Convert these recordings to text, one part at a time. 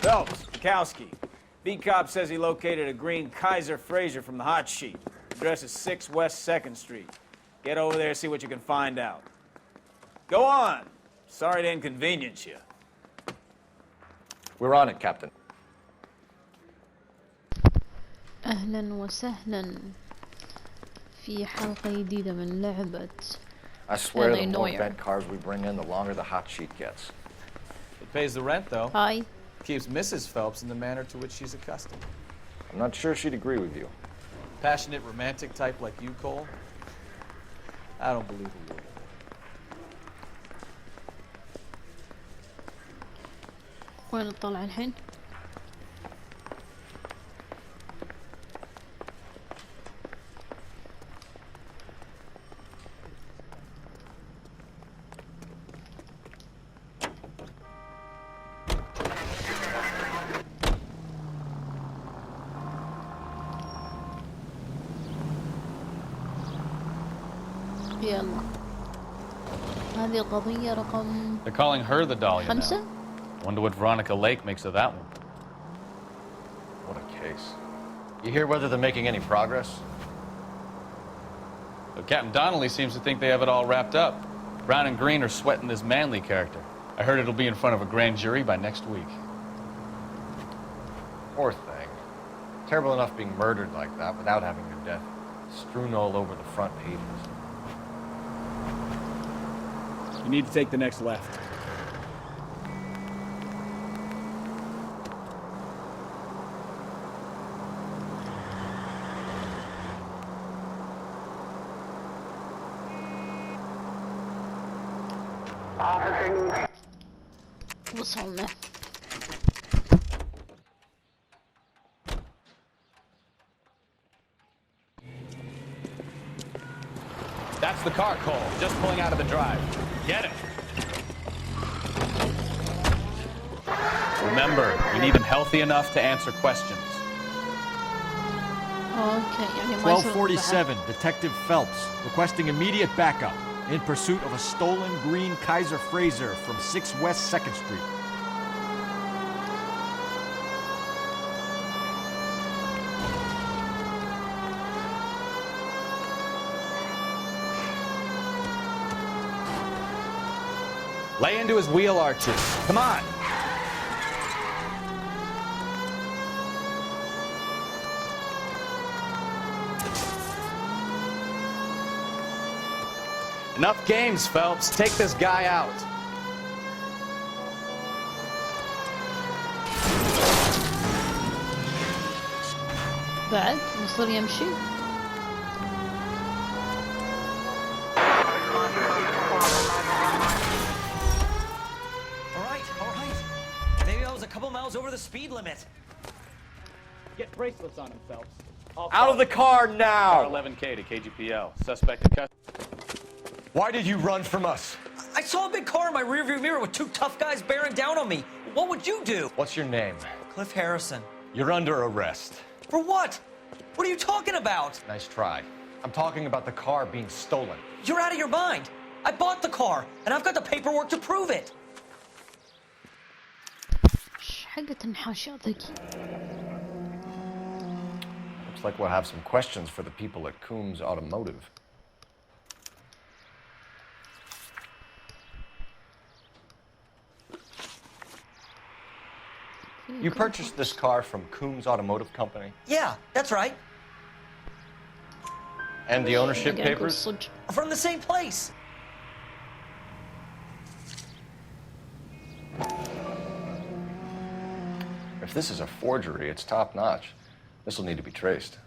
Phelps, Kowski. Beat cop says he located a green Kaiser Fraser from the hot sheet. Address is 6 West 2nd Street. Get over there, see what you can find out. Go on. Sorry to inconvenience you. We're on it, Captain. أهلا وسهلا في حلقة جديدة من لعبة I swear the more Noire. bent cars we bring in, the longer the hot sheet gets. It pays the rent, though. Hi. Keeps Mrs. Phelps in the manner to which she's accustomed. I'm not sure she'd agree with you. Passionate, romantic type like you, Cole? I don't believe a word. وين نطلع الحين؟ يلا هذه القضية رقم They're calling her the Dahlia 5. now. Wonder what Veronica Lake makes of that one. What a case. You hear whether they're making any progress? But Captain Donnelly seems to think they have it all wrapped up. Brown and Green are sweating this Manley character. I heard it'll be in front of a grand jury by next week. Poor thing. Terrible enough being murdered like that without having her death strewn all over the front pages. You need to take the next left. وصلنا. That's the car, Cole. Just pulling out of the drive. Get it. Remember, we need him healthy enough to answer questions. اوكي يعني ما يصير 1247, Detective Phelps, requesting immediate backup in pursuit of a stolen green Kaiser Fraser from 6 West 2nd Street. Lay into his wheel arches. Come on. Enough games, Phelps. Take this guy out. بعد يصير يمشي. Maybe I was a couple miles over the speed limit. Get bracelets on him, Phelps. Out of the car now! 11K to KGPL. Suspect in custody. Why did you run from us? I saw a big car in my rearview mirror with 2 tough guys bearing down on me. What would you do? What's your name? Cliff Harrison. You're under arrest. For what? What are you talking about? Nice try. I'm talking about the car being stolen. You're out of your mind. I bought the car, and I've got the paperwork to prove it. حقة النحاشة ذكي. Looks like we'll have some questions for the people at Coombs Automotive. You purchased this car from Coombs Automotive Company? Yeah, that's right. And the ownership papers? صدق. From the same place. If this is a forgery, it's top-notch. This will need to be traced.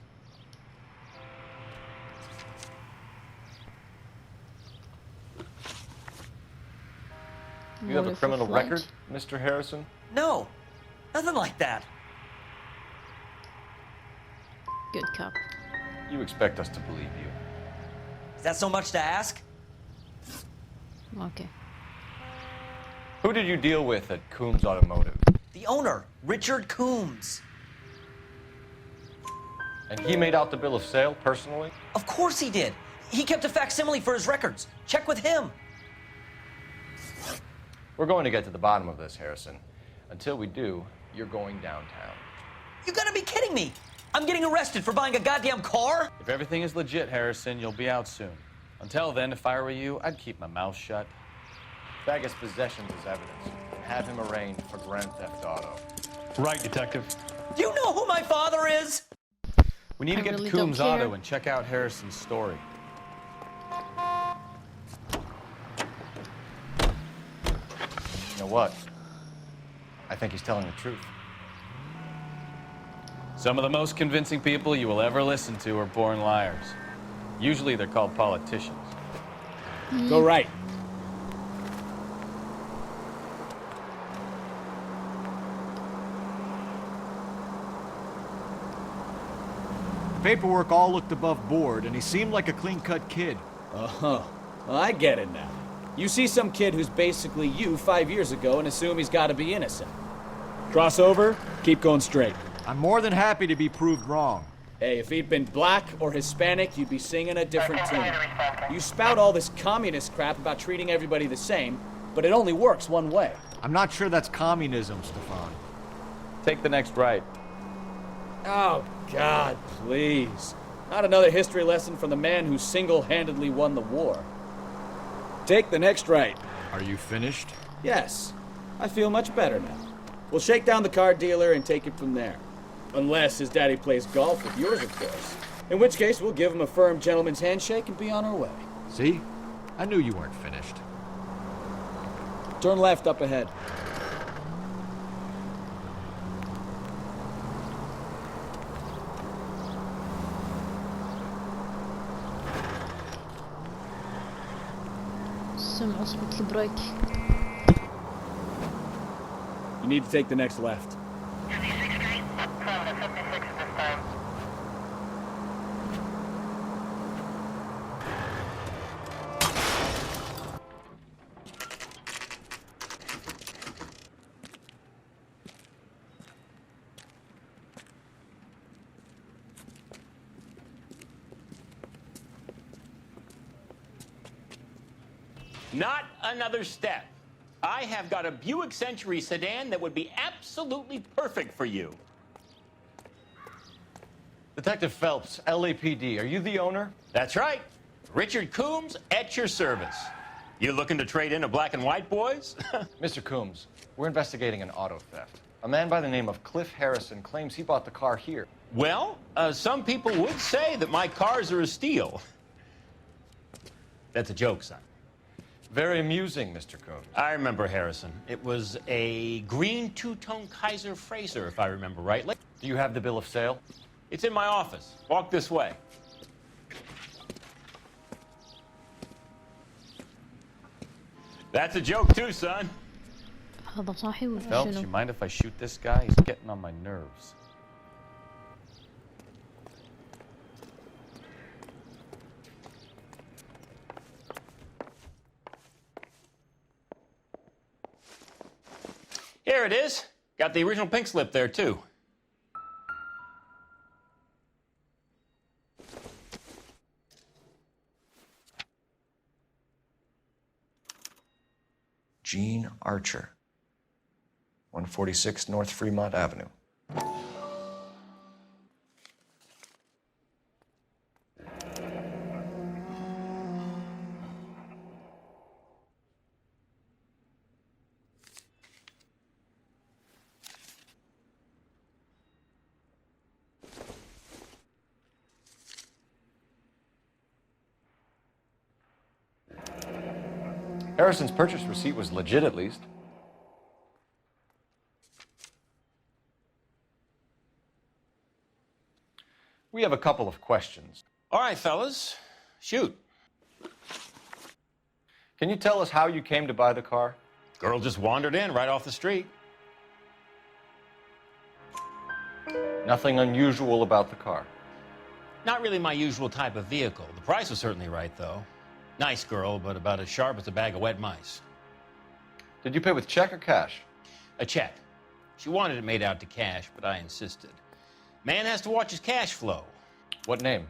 You have a criminal record, Mr. Harrison? No, nothing like that. Good cop. You expect us to believe you. Is that so much to ask? Okay. Who did you deal with at Coombs Automotive? The owner, Richard Coombs. And he made out the bill of sale personally? Of course he did. He kept a facsimile for his records. Check with him. We're going to get to the bottom of this, Harrison. Until we do, you're going downtown. You gotta be kidding me! I'm getting arrested for buying a goddamn car? If everything is legit, Harrison, you'll be out soon. Until then, if I were you, I'd keep my mouth shut. Bag his possessions as evidence and have him arraigned for Grand Theft Auto. Right, Detective. You know who my father is? We need to I get really to Coombs don't care. Auto and check out Harrison's story. You know what? I think he's telling the truth. Some of the most convincing people you will ever listen to are born liars. Usually they're called politicians. Go right. The paperwork all looked above board, and he seemed like a clean-cut kid. Oh, well, I get it now. You see some kid who's basically you 5 years ago and assume he's got to be innocent. Cross over, keep going straight. I'm more than happy to be proved wrong. Hey, if he'd been black or Hispanic, you'd be singing a different tune. You spout all this communist crap about treating everybody the same, but it only works one way. I'm not sure that's communism, Stefan. Take the next right. Oh, God, please. Not another history lesson from the man who single-handedly won the war. Take the next right. Are you finished? Yes, I feel much better now. We'll shake down the car dealer and take it from there. Unless his daddy plays golf with yours, of course. In which case, we'll give him a firm gentleman's handshake and be on our way. See? I knew you weren't finished. Turn left up ahead. سمعوا صوت البريك. You need to take the next left. Not another step. I have got a Buick Century sedan that would be absolutely perfect for you. Detective Phelps, LAPD, are you the owner? That's right. Richard Coombs at your service. You looking to trade in a black and white, boys? Mr. Coombs, we're investigating an auto theft. A man by the name of Cliff Harrison claims he bought the car here. Well, some people would say that my cars are a steal. That's a joke, son. Very amusing, Mr. Coombs. I remember Harrison. It was a green two-tone Kaiser Frazer, if I remember rightly. Do you have the bill of sale? It's in my office. Walk this way. That's a joke too, son. هذا صاحي ولا Phelps, شنو؟ you mind if I shoot this guy? He's getting on my nerves. Here it is. Got the original pink slip there, too. Gene Archer, 146 North Fremont Avenue. Harrison's purchase receipt was legit, at least. We have a couple of questions. All right, fellas. Shoot. Can you tell us how you came to buy the car? Girl just wandered in right off the street. Nothing unusual about the car. Not really my usual type of vehicle. The price was certainly right, though. Nice girl, but about as sharp as a bag of wet mice. Did you pay with check or cash? A check. She wanted it made out to cash, but I insisted. Man has to watch his cash flow. What name?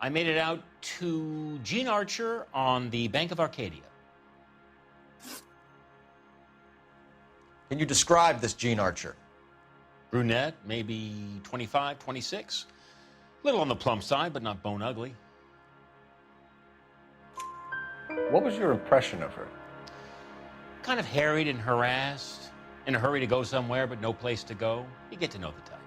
I made it out to Gene Archer on the Bank of Arcadia. Can you describe this Gene Archer? Brunette, maybe 25, 26. Little on the plump side, but not bone ugly. What was your impression of her? Kind of harried and harassed, in a hurry to go somewhere, but no place to go. You get to know the type.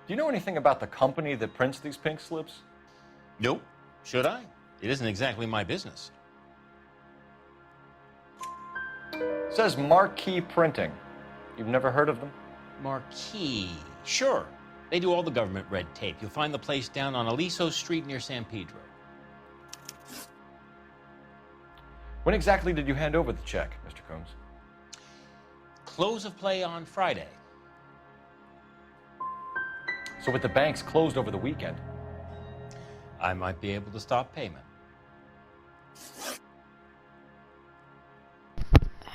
Do you know anything about the company that prints these pink slips? Nope. Should I? It isn't exactly my business. It says Marquee Printing. You've never heard of them? Marquee. Sure. They do all the government red tape. You'll find the place down on Aliso Street near San Pedro. When exactly did you hand over the check, Mr. Coombs? Close of play on Friday. So with the banks closed over the weekend, I might be able to stop payment.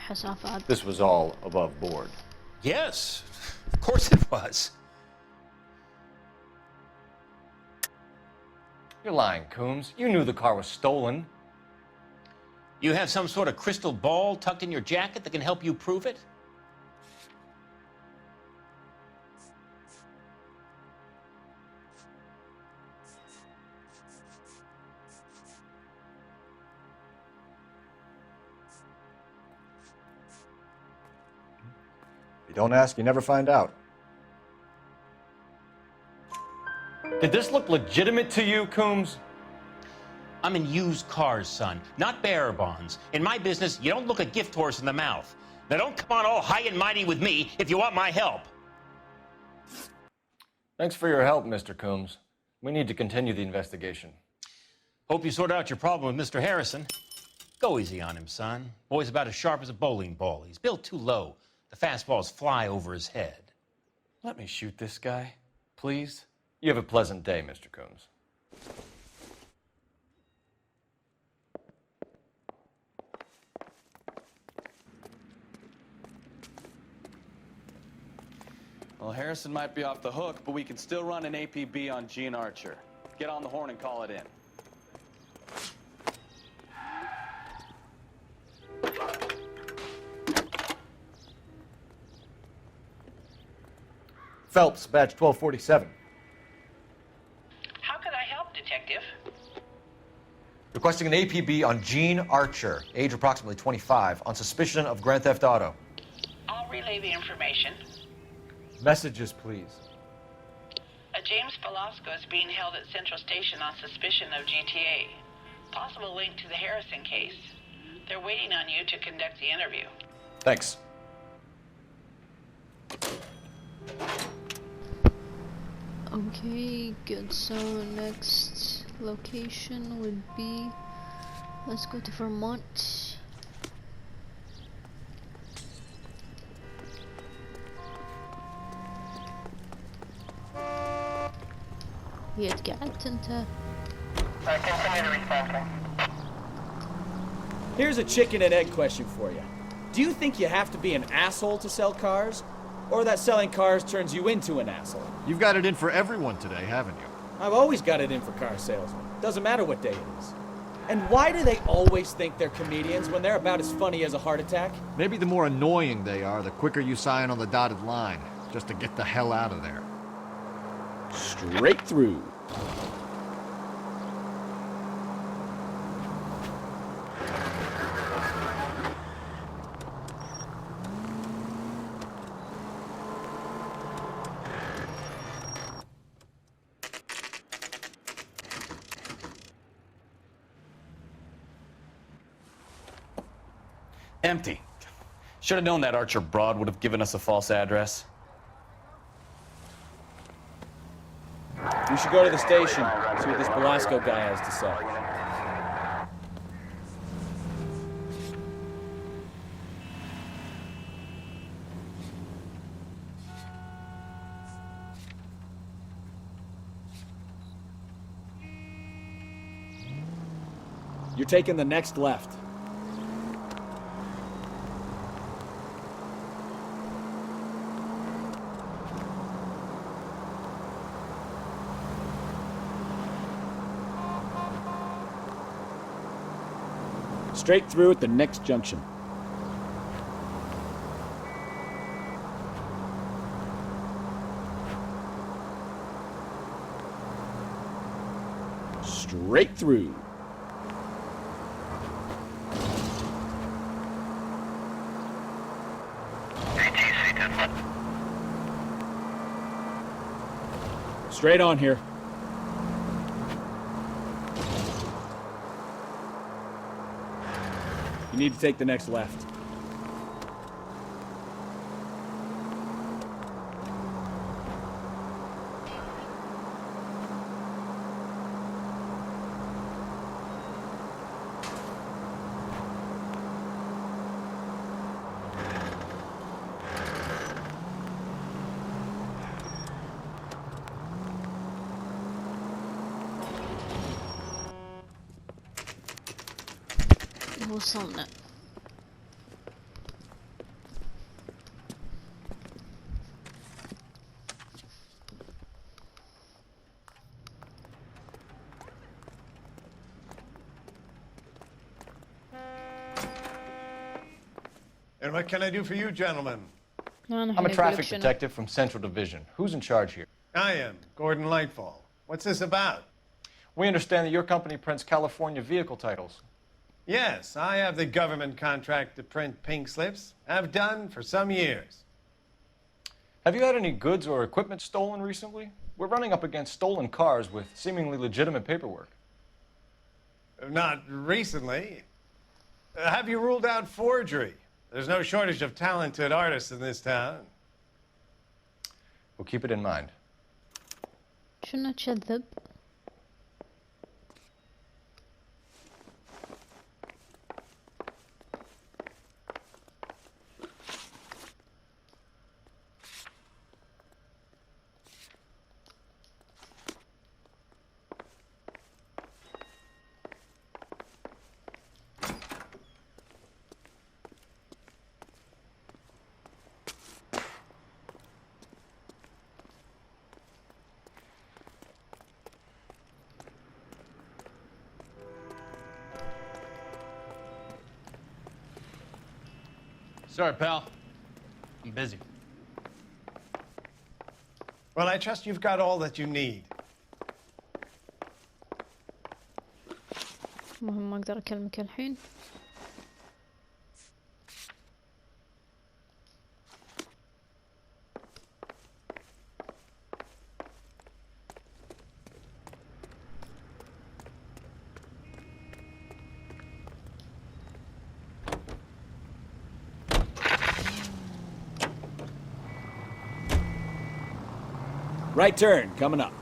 حسافات. this was all above board. Yes, of course it was. You're lying, Coombs. You knew the car was stolen. You have some sort of crystal ball tucked in your jacket that can help you prove it? If you don't ask, you never find out. Did this look legitimate to you, Coombs? I'm in used cars, son, not bearer bonds. In my business, you don't look a gift horse in the mouth. Now don't come on all high and mighty with me if you want my help. Thanks for your help, Mr. Coombs. We need to continue the investigation. Hope you sort out your problem with Mr. Harrison. Go easy on him, son. Boy's about as sharp as a bowling ball. He's built too low. The fastballs fly over his head. Let me shoot this guy, please. You have a pleasant day, Mr. Coombs. Well, Harrison might be off the hook, but we can still run an APB on Gene Archer. Get on the horn and call it in. Phelps, badge 1247. How can I help, Detective? Requesting an APB on Gene Archer, age approximately 25, on suspicion of grand theft auto. I'll relay the information. Messages, please. A James Velasco is being held at Central Station on suspicion of GTA. Possible link to the Harrison case. They're waiting on you to conduct the interview. Thanks. Okay, good. So next location would be, let's go to Vermont. يد قعدت انت. Here's a chicken and egg question for you. Do you think you have to be an asshole to sell cars? Or that selling cars turns you into an asshole? You've got it in for everyone today, haven't you? I've always got it in for car salesmen. Doesn't matter what day it is. And why do they always think they're comedians when they're about as funny as a heart attack? Maybe the more annoying they are, the quicker you sign on the dotted line, just to get the hell out of there. Straight through. Empty. Should have known that Archer broad would have given us a false address. We should go to the station, see what this Velasco guy has to say. You're taking the next left. Straight through at the next junction. Straight through. Straight on here. You need to take the next left. وصلنا. And what can I do for you, gentlemen? I'm a traffic detective from Central Division. Who's in charge here? I am, Gordon Lightfall. What's this about? We understand that your company prints California vehicle titles. Yes, I have the government contract to print pink slips. Have done for some years. Have you had any goods or equipment stolen recently? We're running up against stolen cars with seemingly legitimate paperwork. Not recently. Have you ruled out forgery? There's no shortage of talented artists in this town. We'll keep it in mind. شنو تشذب؟ Sorry, pal. I'm busy. Well, I trust you've got all that you need. المهم ما اقدر اكلمك الحين. Right turn, coming up.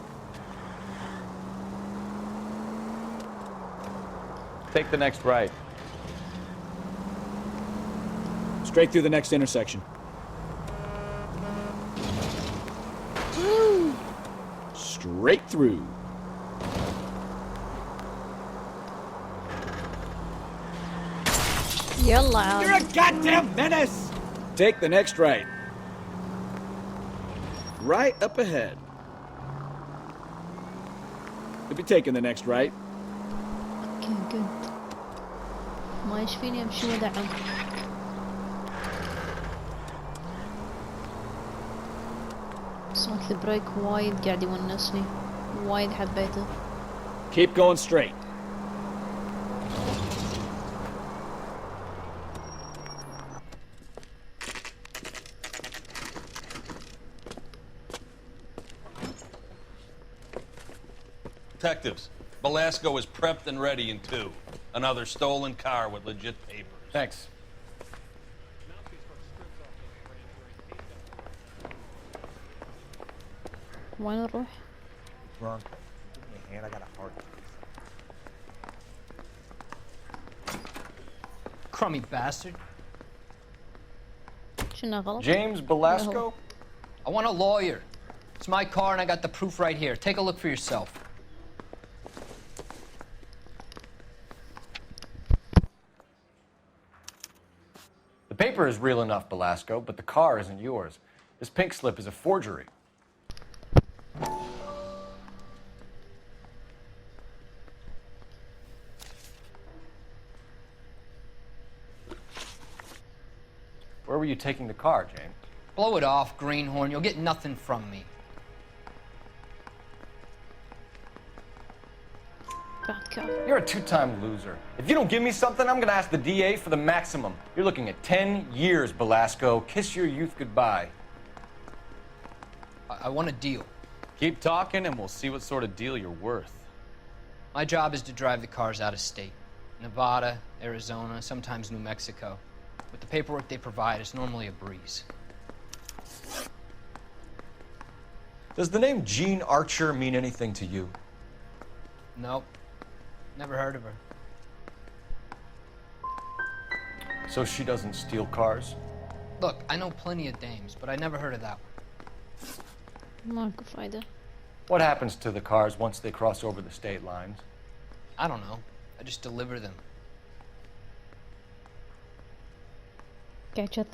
Take the next right. Straight through the next intersection. Straight through. يلا. You're a goddamn menace! Take the next right. Right up ahead. You'll be taking the next right. Okay, good. ما يشفيني امشي ودعم. صوت البريك وايد قاعد يونسني. وايد حبيته. Keep going straight. Detectives, Belasco is prepped and ready in 2. Another stolen car with legit papers. Thanks. وين نروح؟ Drunk. Give me a hand, I got a heart. Crummy bastard. شنو غلط؟ James Belasco? I want a lawyer. It's my car and I got the proof right here. Take a look for yourself. The paper is real enough, Belasco, but the car isn't yours. This pink slip is a forgery. Where were you taking the car, James? Blow it off, greenhorn. You'll get nothing from me. Bad cop. You're a two-time loser. If you don't give me something, I'm gonna ask the DA for the maximum. You're looking at 10 years, Belasco. Kiss your youth goodbye. I want a deal. Keep talking and we'll see what sort of deal you're worth. My job is to drive the cars out of state. Nevada, Arizona, sometimes New Mexico. With the paperwork they provide, it's normally a breeze. Does the name Jean Archer mean anything to you? Nope. Never heard of her. So she doesn't steal cars? Look, I know plenty of dames, but I never heard of that one. Marco Fida. What happens to the cars once they cross over the state lines? I don't know. I just deliver them. Catch up.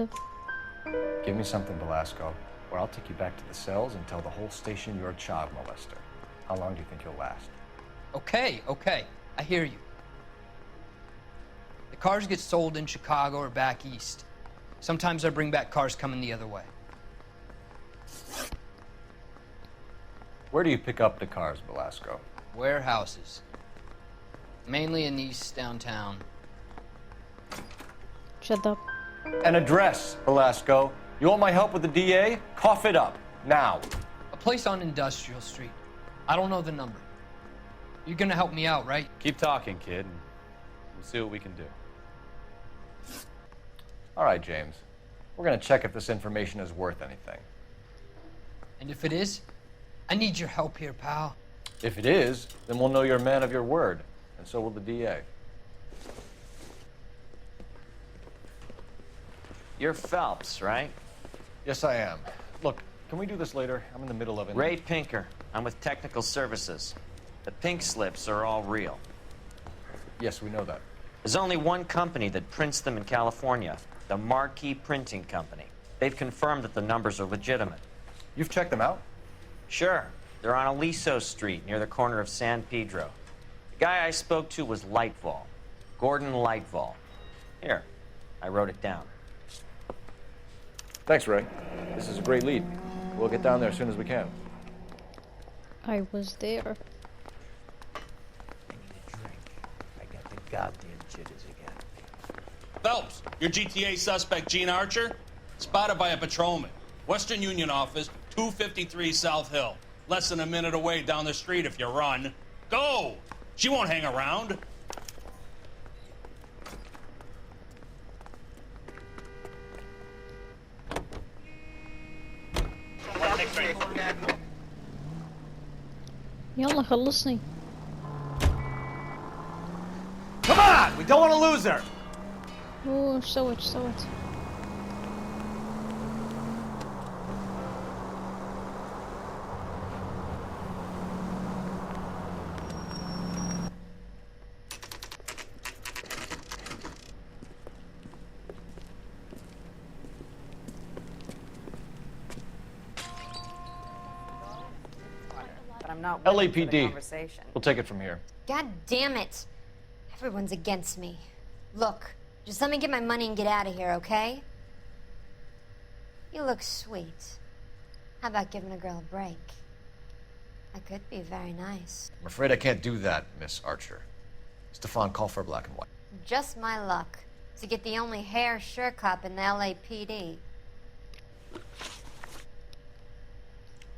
Give me something, Belasco, or I'll take you back to the cells and tell the whole station you're a child molester. How long do you think you'll last? Okay, okay. I hear you. The cars get sold in Chicago or back east. Sometimes I bring back cars coming the other way. Where do you pick up the cars, Belasco? Warehouses. Mainly in East downtown. Shut up. An address, Belasco. You want my help with the DA? Cough it up, now. A place on Industrial Street. I don't know the number. You're gonna help me out, right? Keep talking, kid, and we'll see what we can do. All right, James. We're gonna check if this information is worth anything. And if it is, I need your help here, pal. If it is, then we'll know you're a man of your word, and so will the DA. You're Phelps, right? Yes, I am. Look, can we do this later? I'm in the middle of it. Ray Pinker. I'm with Technical Services. The pink slips are all real. Yes, we know that. There's only one company that prints them in California, the Marquee Printing Company. They've confirmed that the numbers are legitimate. You've checked them out? Sure. They're on Aliso Street, near the corner of San Pedro. The guy I spoke to was Lightval. Gordon Lightval. Here, I wrote it down. Thanks, Ray. This is a great lead. We'll get down there as soon as we can. I was there. I need a drink. I got the goddamn jitters again. Phelps, your GTA suspect, Jean Archer, spotted by a patrolman. Western Union office, 253 South Hill. Less than a minute away down the street if you run. Go! She won't hang around. يلا خلصني. Come on! We don't want to lose her! اوه ايش سوت. LAPD. We'll take it from here. God damn it. Everyone's against me. Look, just let me get my money and get out of here, okay? You look sweet. How about giving a girl a break? I could be very nice. I'm afraid I can't do that, Miss Archer. Stefan, call for black and white. Just my luck to get the only hair sure cop in the LAPD.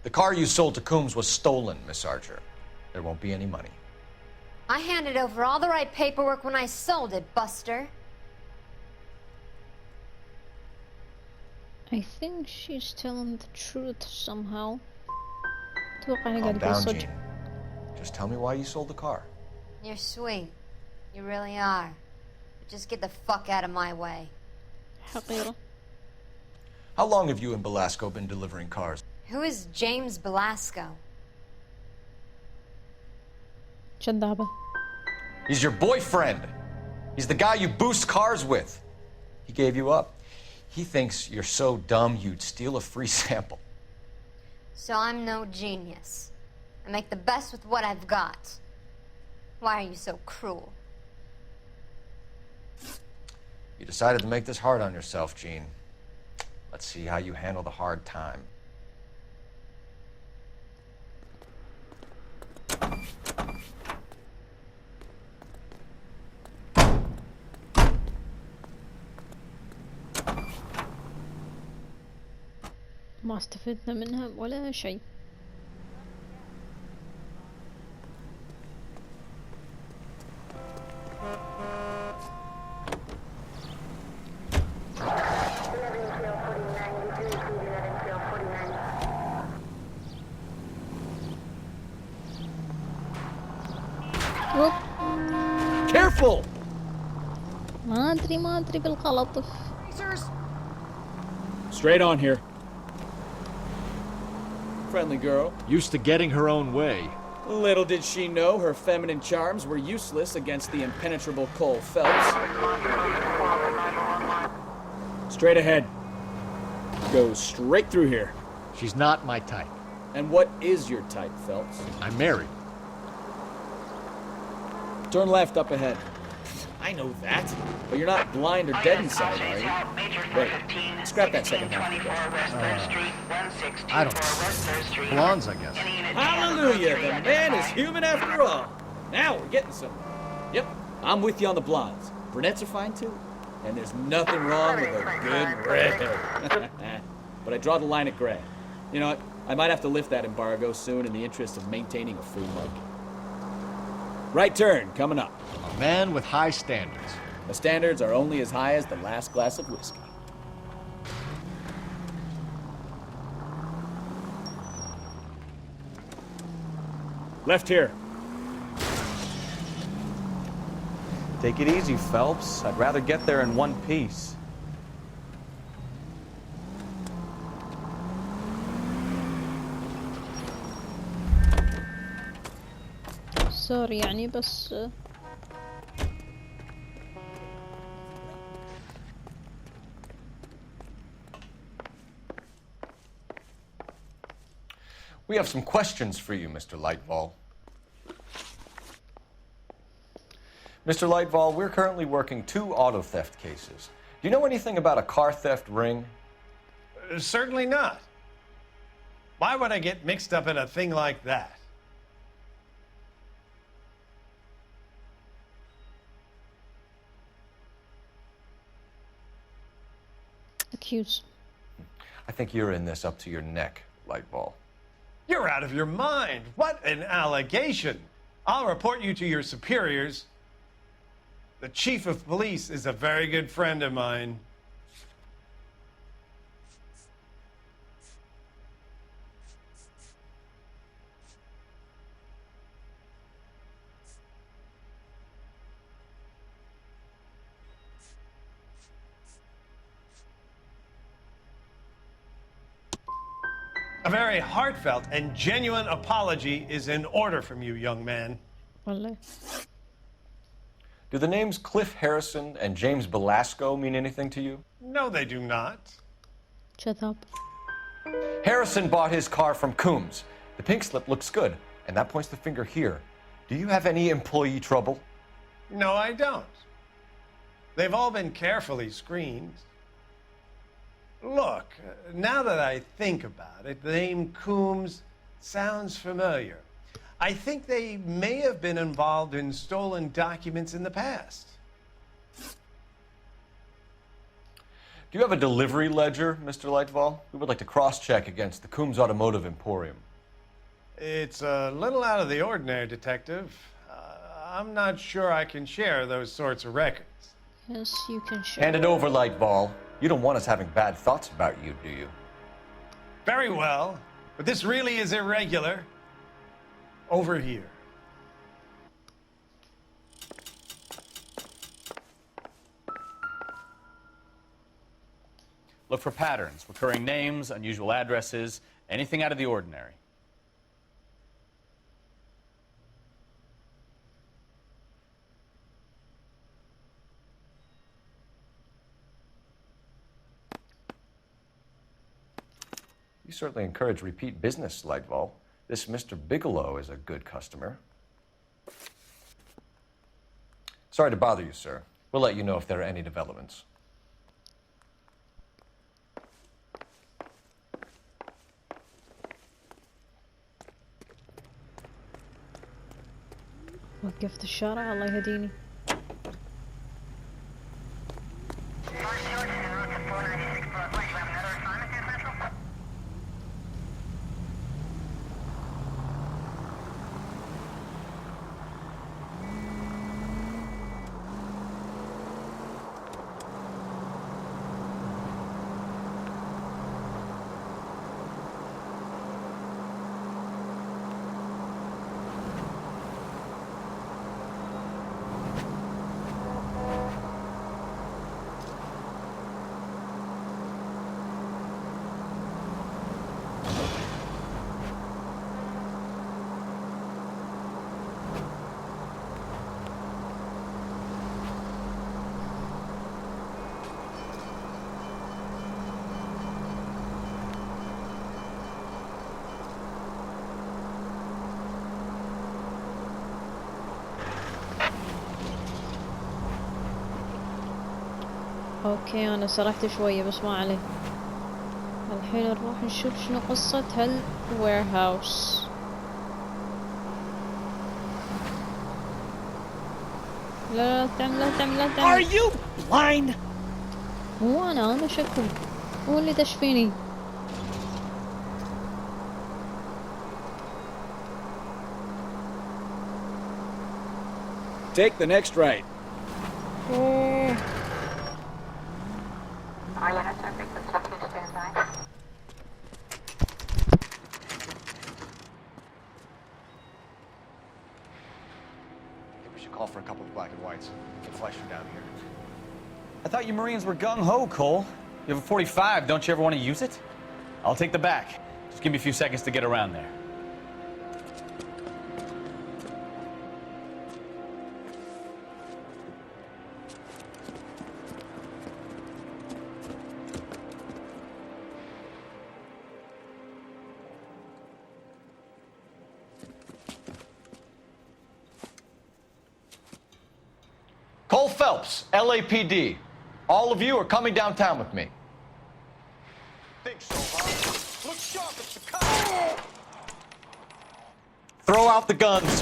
The car you sold to Coombs was stolen, Miss Archer. There won't be any money. I handed over all the right paperwork when I sold it, Buster. I think she's telling the truth somehow. Calm down, Jean. Just tell me why you sold the car. You're sweet. You really are. But just get the fuck out of my way. حقيرة. How long have you and Belasco been delivering cars? Who is James Belasco? شدابة. He's your boyfriend. He's the guy you boost cars with. He gave you up. He thinks you're so dumb you'd steal a free sample. So I'm no genius. I make the best with what I've got. Why are you so cruel? You decided to make this hard on yourself, Jean. Let's see how you handle the hard time. ما استفدنا منها ولا شيء. Careful! ما أدري بالغلط. Straight on here. Friendly girl. Used to getting her own way. Little did she know her feminine charms were useless against the impenetrable Cole Phelps. Straight ahead. Go straight through here. She's not my type. And what is your type, Phelps? I'm married. Turn left up ahead. I know that, but you're not blind or dead inside, are you? Wait, scrap that second half. I don't know. Blondes, I guess. Hallelujah, the man is human after all. Now we're getting somewhere. Yep, I'm with you on the blondes. Brunettes are fine too. And there's nothing wrong with a good redhead. But I draw the line at gray. You know what? I might have to lift that embargo soon in the interest of maintaining a free market. Right turn, coming up. A man with high standards. The standards are only as high as the last glass of whiskey. Left here. Take it easy, Phelps. I'd rather get there in one piece. سوري يعني بس We have some questions for you, Mr. Lightfall. Mr. Lightfall, we're currently working 2 auto theft cases. Do you know anything about a car theft ring? Certainly not. Why would I get mixed up in a thing like that? accuse. I think you're in this up to your neck, Lightball. You're out of your mind. What an allegation. I'll report you to your superiors. The chief of police is a very good friend of mine. A very heartfelt and genuine apology is in order from you, young man. والله. Do the names Cliff Harrison and James Belasco mean anything to you? No, they do not. Shut up. Harrison bought his car from Coombs. The pink slip looks good, and that points the finger here. Do you have any employee trouble? No, I don't. They've all been carefully screened. Look, now that I think about it, the name Coombs sounds familiar. I think they may have been involved in stolen documents in the past. Do you have a delivery ledger, Mr. Lightfall? We would like to cross-check against the Coombs Automotive Emporium. It's a little out of the ordinary, Detective. I'm not sure I can share those sorts of records. Yes, you can share. Hand it over, Lightball. You don't want us having bad thoughts about you, do you? Very well, but this really is irregular. Over here. Look for patterns, recurring names, unusual addresses, anything out of the ordinary. You certainly encourage repeat business, Lightball. This Mr. Bigelow is a good customer. Sorry to bother you, sir. We'll let you know if there are any developments. وقفت الشارع الله يهديني. اوكي انا سرحت شوية بس ما عليه. الحين نروح نشوف شنو قصة هالويرهاوس. لا تعمل لا تعمل لا تعمل. Are you blind? مو انا شكو. هو اللي دش فيني. Take the next right. Call for a couple of black and whites. Get Fleischer down here. I thought you Marines were gung-ho, Cole. You have a 45. Don't you ever want to use it? I'll take the back. Just give me a few seconds to get around there. Cole Phelps, LAPD. All of you are coming downtown with me. Think so, huh? Look sharp, it's the cop! Throw out the guns.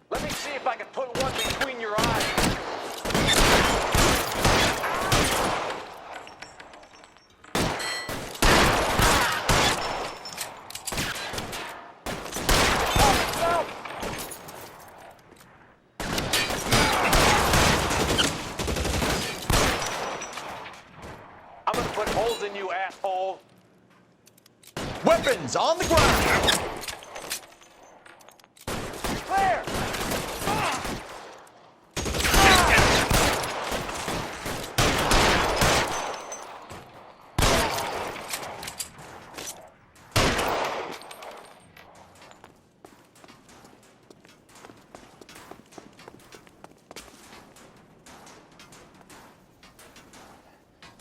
Let me see if I can put one between your eyes. I'm gonna put holes in you, asshole. Weapons on the ground. Clear!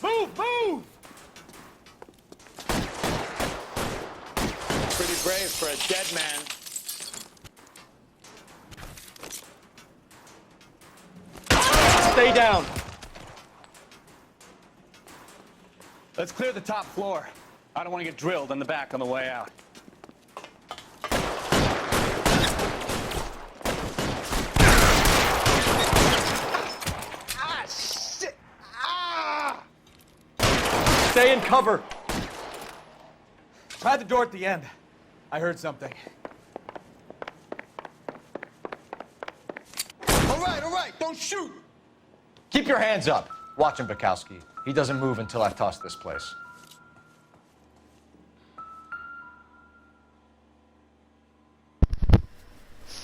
Move, move! Pretty brave for a dead man. Stay down. Let's clear the top floor. I don't want to get drilled in the back on the way out. Ah, shit! Ah! Stay in cover. Try the door at the end. I heard something. All right, don't shoot! Keep your hands up. Watch him, Bukowski. He doesn't move until I've tossed this place.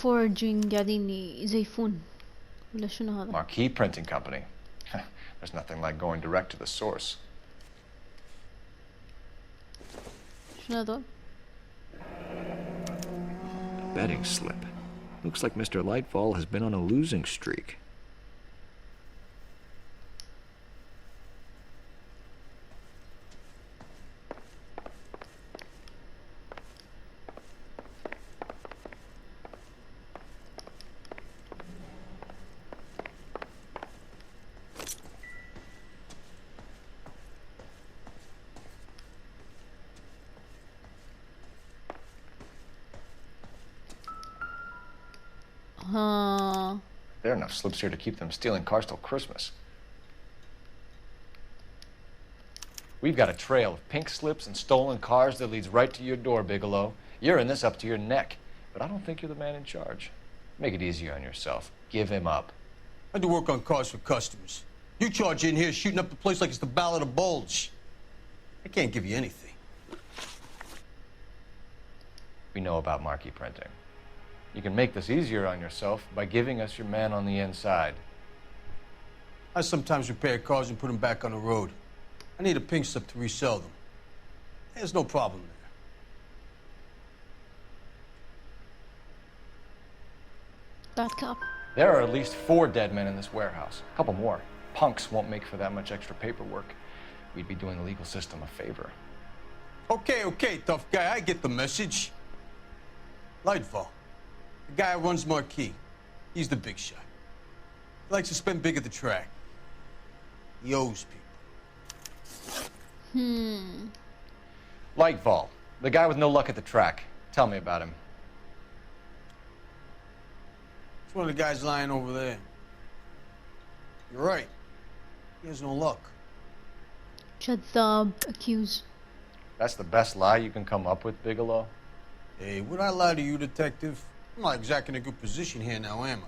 foraging قاعدين يزيفون ولا شنو هذا؟ Marquee Printing Company. There's nothing like going direct to the source. شنو هذول؟ Betting slip. Looks like Mr. Lightfall has been on a losing streak. There are enough slips here to keep them stealing cars till Christmas. We've got a trail of pink slips and stolen cars that leads right to your door, Bigelow. You're in this up to your neck, but I don't think you're the man in charge. Make it easier on yourself. Give him up. I do work on cars for customers. You charge in here shooting up the place like it's the Ballad of Bulge. I can't give you anything. We know about Marquee Printing. You can make this easier on yourself by giving us your man on the inside. I sometimes repair cars and put them back on the road. I need a pink slip to resell them. There's no problem there. Bad cop. There are at least 4 dead men in this warehouse. A couple more. Punks won't make for that much extra paperwork. we'd be doing the legal system a favor. Okay, tough guy, I get the message. Lightfall, the guy who runs Marquis, he's the big shot. He likes to spend big at the track. He owes people. Lightfall, the guy with no luck at the track. Tell me about him. It's one of the guys lying over there. You're right. He has no luck. كذاب. Accuse. That's the best lie you can come up with, Bigelow? Hey, would I lie to you, detective? I'm not exactly in a good position here now, am I?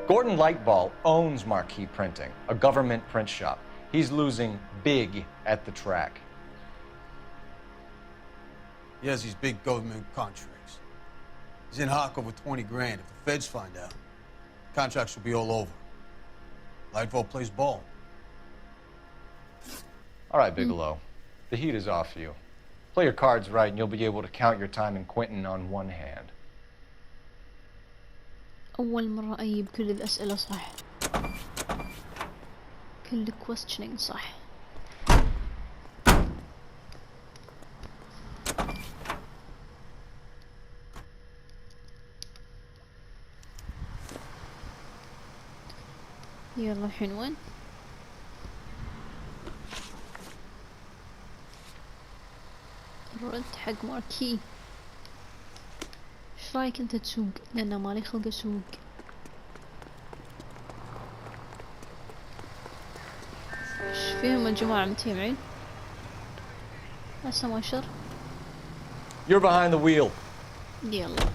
Gordon Lightfall owns Marquis Printing, a government print shop. He's losing big at the track. He has these big government contracts. He's in hock over 20 grand. If the feds find out, contracts will be all over. Lightfall plays ball. All right, Bigelow. The heat is off you. Play your cards right and you'll be able to count your time in Quentin on one hand. أول مرة أجيب كل الأسئلة صح. كل questioning صح. يلا الحين وين؟ رد حق ماركي. ايش رايك انت تسوق؟ لأن مالي خلق اسوق. ايش فيهم الجماعة متجمعين؟ هسه ما شر. You're behind the wheel. يلا.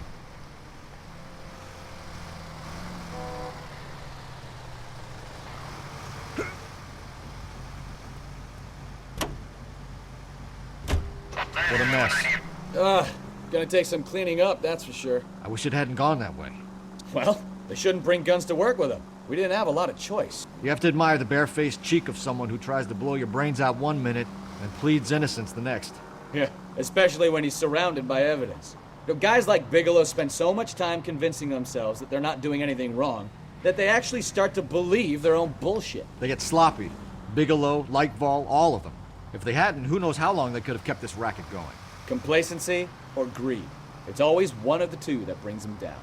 What a mess. Gonna take some cleaning up, that's for sure. I wish it hadn't gone that way. Well, they shouldn't bring guns to work with them. We didn't have a lot of choice. You have to admire the barefaced cheek of someone who tries to blow your brains out one minute and pleads innocence the next. Yeah, especially when he's surrounded by evidence. You know, guys like Bigelow spend so much time convincing themselves that they're not doing anything wrong that they actually start to believe their own bullshit. They get sloppy. Bigelow, Lightfall, all of them. If they hadn't, who knows how long they could have kept this racket going. Complacency or greed. It's always one of the two that brings them down.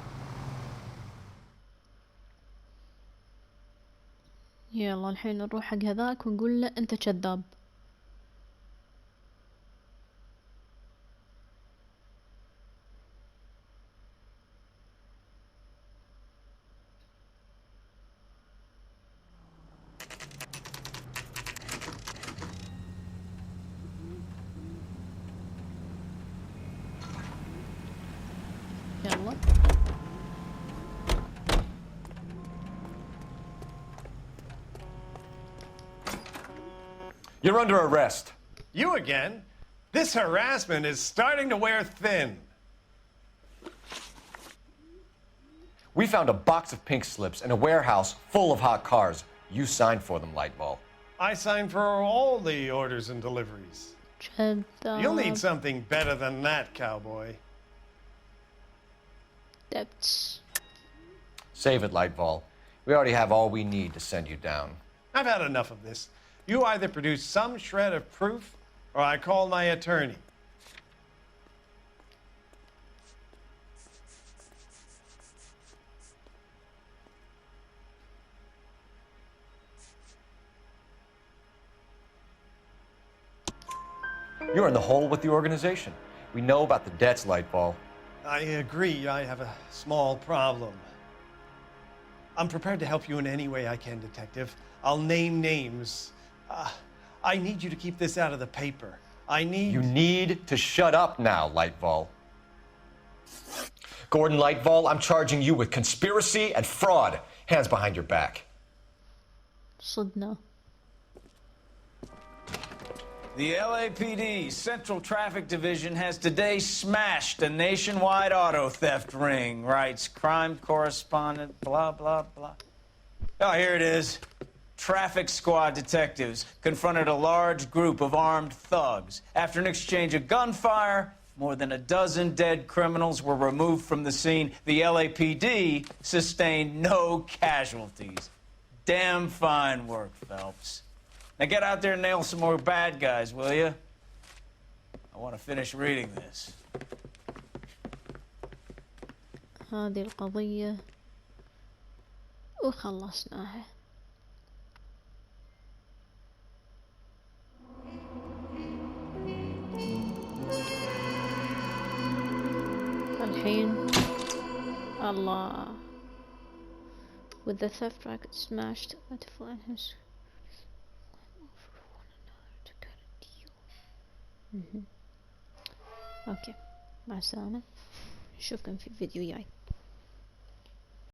يلا الحين نروح حق هذاك ونقول له انت كذاب. يلا. You're under arrest. You again? This harassment is starting to wear thin. We found a box of pink slips in a warehouse full of hot cars. You signed for them, Lightfall. I signed for all the orders and deliveries. You'll need something better than that, cowboy. Debts. Save it, Lightfall. We already have all we need to send you down. I've had enough of this. You either produce some shred of proof, or I call my attorney. You're in the hole with the organization. We know about the debts, Lightfall. I agree, I have a small problem. I'm prepared to help you in any way I can, Detective. I'll name names. I need you to keep this out of the paper. You need to shut up now, Lightfall. Gordon Lightfall, I'm charging you with conspiracy and fraud. Hands behind your back. صدنا. The LAPD Central Traffic Division has today smashed a nationwide auto theft ring, writes crime correspondent, blah, blah, blah. Oh, here it is. Traffic squad detectives confronted a large group of armed thugs. After an exchange of gunfire, More than a dozen dead criminals were removed from the scene. The LAPD sustained no casualties. Damn fine work, Phelps. Now get out there and nail some more bad guys, will you? I want to finish reading this. هذه القضية وخلصناها. الحين الله. With the theft racket smashed, Latiful and his اوكي مع السلامة. نشوفكم في فيديو جاي.